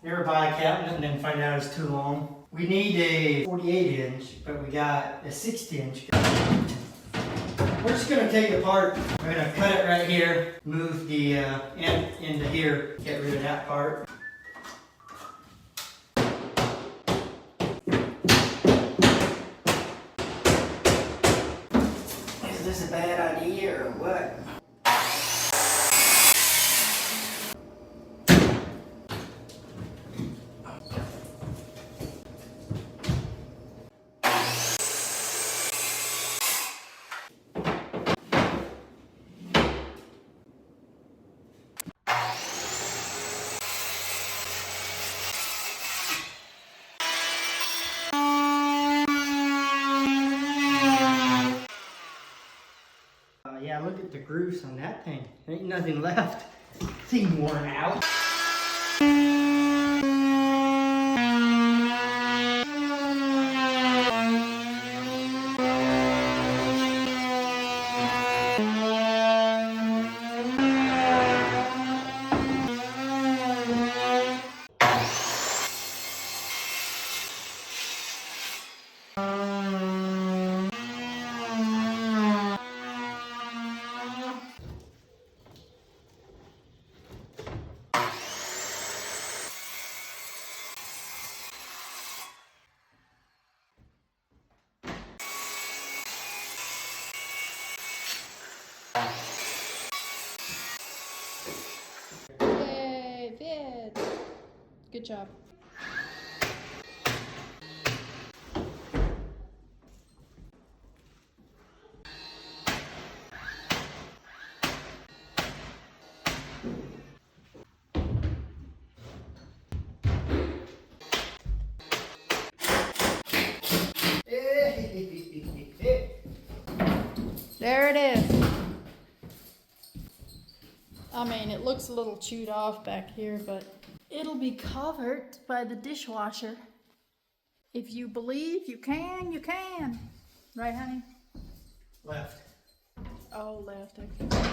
Never buy a cabinet and then find out it's too long. We need a 48 inch, but we got a 60 inch. We're just gonna take it apart. We're gonna cut it right here, move the end into here, get rid of that part. Is this a bad idea or what? Yeah, look at the grooves on that thing. There ain't nothing left. It's even worn out. Yay, fit. Good job. There it is. I mean, it looks a little chewed off back here, but it'll be covered by the dishwasher. If you believe you can, you can. Right, honey? Left. Oh, left. Okay.